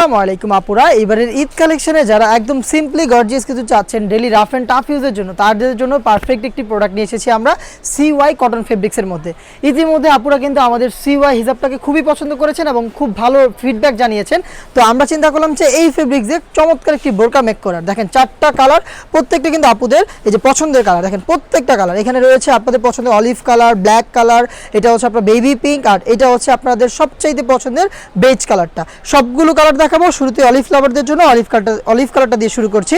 আসসালামু আলাইকুম আপুরা, এবারের ঈদ কালেকশনে যারা একদম সিম্পলি গর্জিয়াস কিছু চাচ্ছেন ডেলি রাফ অ্যান্ড টাফ ইউজের জন্য, তাদের জন্য পারফেক্ট একটি প্রোডাক্ট নিয়ে এসেছি আমরা সিওয়াই কটন ফেব্রিক্সের মধ্যে। ইতিমধ্যে আপুরা কিন্তু আমাদের সিওয়াই হিজাবটাকে খুবই পছন্দ করেছেন এবং খুব ভালো ফিডব্যাক জানিয়েছেন। তো আমরা চিন্তা করলাম যে এই ফেব্রিক্সের চমৎকার একটি বোরকা মেক করার। দেখেন 4টা কালার, প্রত্যেকটা কিন্তু আপুদের এই যে পছন্দের কালার। দেখেন প্রত্যেকটা কালার এখানে রয়েছে আপনাদের পছন্দের অলিভ কালার, ব্ল্যাক কালার, এটা হচ্ছে আপনার বেবি পিঙ্ক, আর এটা হচ্ছে আপনাদের সবচাইতে পছন্দের বেজ কালারটা। সবগুলো কালার দেখাবো। শুরুতে অলিভ লাভারদের জন্য অলিভ কালারটা দিয়ে শুরু করছি।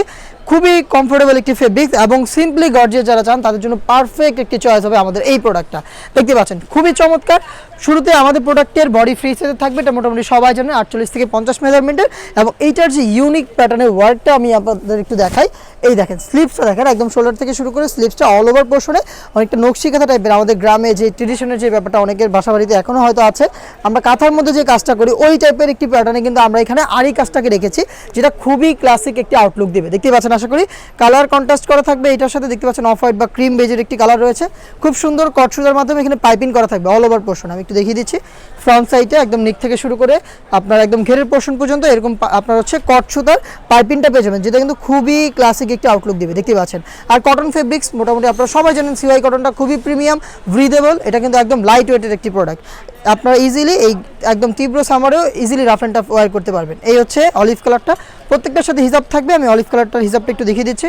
খুবই কমফোর্টেবল একটি ফেব্রিক্স এবং সিম্পলি গর্জিয়াস যারা চান তাদের জন্য পারফেক্ট একটি চয়েস হবে আমাদের এই প্রোডাক্টটা। দেখতে পাচ্ছেন খুবই চমৎকার। শুরুতে আমাদের প্রোডাক্টের বডি ফ্রি সাইজে থাকবে, এটা মোটামুটি সবাই জানেন 48 থেকে 50 মেজারমেন্টের। এবং এইটার যে ইউনিক প্যাটার্নের ওয়ার্কটা আমি আপনাদের একটু দেখাই। এই দেখেন স্লিভসটা দেখেন, একদম শোল্ডার থেকে শুরু করে স্লিভসটা অল ওভার পোর্শনে অনেকটা নকশি কাঁথা টাইপের। আমাদের গ্রামে যে ট্রেডিশনের যে ব্যাপারটা অনেকের বাসা বাড়িতে এখনও হয়তো আছে, আমরা কাঁথার মধ্যে যে কাজটা করি ওই টাইপের একটি প্যাটার্নে কিন্তু আমরা এখানে আরি কাজটাকে রেখেছি, যেটা খুবই ক্লাসিক একটি আউটলুক দেবে। দেখতে পাচ্ছেন, আশা করি কালার কন্ট্রাস্ট করা থাকবে। এটার সাথে দেখতে পাচ্ছেন অফ হোয়াইট বা ক্রিম বেজের একটি কালার রয়েছে। খুব সুন্দর কট সুতার মাধ্যমে এখানে পাইপিং করা থাকবে অল ওভার পোর্শন। আমি একটু দেখিয়ে দিচ্ছি। ফ্রন্ট সাইডে একদম নিক থেকে শুরু করে আপনার একদম ঘেরের পোর্শন পর্যন্ত এরকম আপনার হচ্ছে কট সুতার পাইপিংটা পেয়ে যাবেন, যেটা কিন্তু খুবই ক্লাসিক একটি আউটলুক দেবে। দেখতে পাচ্ছেন। আর কটন ফেব্রিক্স মোটামুটি আপনারা সবাই জানেন সিওয়াই কটনটা খুবই প্রিমিয়াম, ব্রিদেবল। এটা কিন্তু একদম লাইট ওয়েটের একটি প্রোডাক্ট। আপনারা ইজিলি এই একদম তীব্র সামারেও easily rough and tough wear করতে পারবেন। এই হচ্ছে অলিভ কালারটা, প্রত্যেকটার সাথে হিজাব থাকবে। আমি অলিভ কালারটার হিজাবটা একটু দেখিয়ে দিচ্ছি।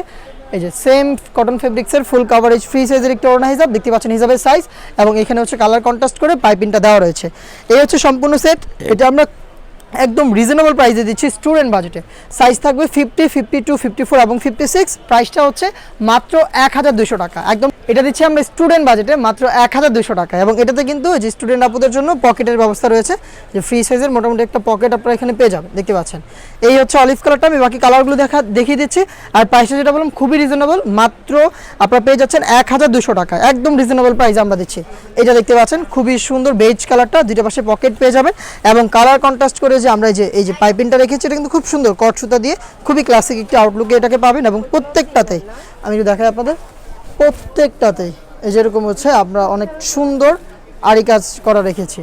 এই যে সেম কটন ফেব্রিক্সের ফুল কাভারেজ ফ্রি সাইজের একটি ওড়না হিজাব। দেখতে পাচ্ছেন হিজাবের সাইজ, এবং এখানে হচ্ছে কালার কন্ট্রাস্ট করে পাইপিংটা দেওয়া রয়েছে। এই হচ্ছে সম্পূর্ণ সেট। এটা আমরা একদম রিজনেবল প্রাইসে দিচ্ছি স্টুডেন্ট বাজেটে। সাইজ থাকবে 50, 52, 54 এবং 56। প্রাইসটা হচ্ছে মাত্র 1200 টাকা। একদম এটা দিচ্ছি আমরা স্টুডেন্ট বাজেটে মাত্র 1200 টাকা। এবং এটাতে কিন্তু যে স্টুডেন্ট আপুদের জন্য পকেটের ব্যবস্থা রয়েছে, যে ফ্রি সাইজের মোটামুটি একটা পকেট আপনারা এখানে পেয়ে যাবেন। দেখতে পাচ্ছেন এই হচ্ছে অলিভ কালারটা। আমি বাকি কালারগুলো দেখিয়ে দিচ্ছি। আর প্রাইসটা যেটা বললাম খুবই রিজনেবল, মাত্র আপনারা পেয়ে যাচ্ছেন 1200 টাকা। একদম রিজনেবল প্রাইস আমরা দিচ্ছি। এটা দেখতে পাচ্ছেন খুবই সুন্দর বেজ কালারটা, দুইটা পাশে পকেট পেয়ে যাবেন এবং কালার কন্ট্রাস্ট করে যে আমরা এই যে পাইপিংটা রেখেছি, এটা কিন্তু খুব সুন্দর কট সুতা দিয়ে খুবই ক্লাসিক একটি আউটলুকে এটাকে পাবেন। এবং প্রত্যেকটাতেই আমি একটু দেখাই আপনাদের, প্রত্যেকটাতেই এই যেরকম হচ্ছে আমরা অনেক সুন্দর আরি কাজ করা রেখেছি,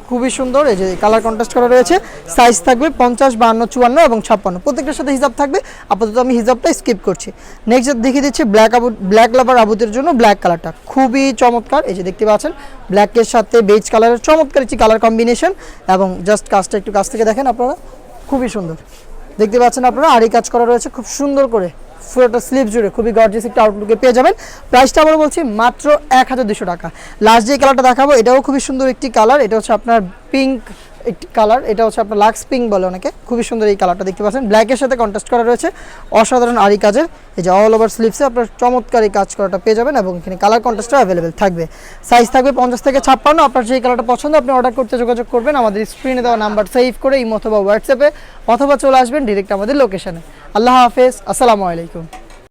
খুবই সুন্দর। এই যে কালার কন্ট্রাস্ট করা রয়েছে। সাইজ থাকবে 50, 52, 54 এবং 56। প্রত্যেকটার সাথে হিজাব থাকবে। আপাতত আমি হিজাবটা স্কিপ করছি। নেক্সট দেখিয়ে দিচ্ছি ব্ল্যাক লাভার আবুদের জন্য ব্ল্যাক কালারটা খুবই চমৎকার। এই যে দেখতে পাচ্ছেন ব্ল্যাকের সাথে বেজ কালারের চমৎকার একটি কালার কম্বিনেশন। এবং জাস্ট কাজটা একটু কাছ থেকে দেখেন আপনারা, খুবই সুন্দর দেখতে পাচ্ছেন আপনারা। আরি কাজ করা রয়েছে খুব সুন্দর করে, পুরোটা স্লিভ জুড়ে খুবই গর্জিয়াস একটা আউটলুকে পেয়ে যাবেন। প্রাইসটা আমরা বলছি মাত্র 1200 টাকা। লাস্ট যে কালারটা দেখাবো এটাও খুবই সুন্দর একটি কালার। এটা হচ্ছে আপনার পিঙ্ক একটি কালার, এটা হচ্ছে আপনার লাক্স পিঙ্ক বলে অনেকে। খুবই সুন্দর এই কালারটা দেখতে পাচ্ছেন, ব্ল্যাকের সাথে কন্ট্রাস্ট করা রয়েছে। অসাধারণ আরি কাজের এই যে অল ওভার স্লিভসে আপনার চমৎকার এই কাজ করাটা পেয়ে যাবেন এবং এখানে কালার কন্ট্রাস্টটা অ্যাভেলেবেল থাকবে। সাইজ থাকবে 50 থেকে 56। আপনার যেই কালারটা পছন্দ আপনি অর্ডার করতে যোগাযোগ করবেন আমাদের স্ক্রিনে দেওয়া নাম্বার সেভ করে ইমো অথবা হোয়াটসঅ্যাপে, অথবা চলে আসবেন ডিরেক্ট আমাদের লোকেশনে। আল্লাহ হাফেজ, আসসালামু আলাইকুম।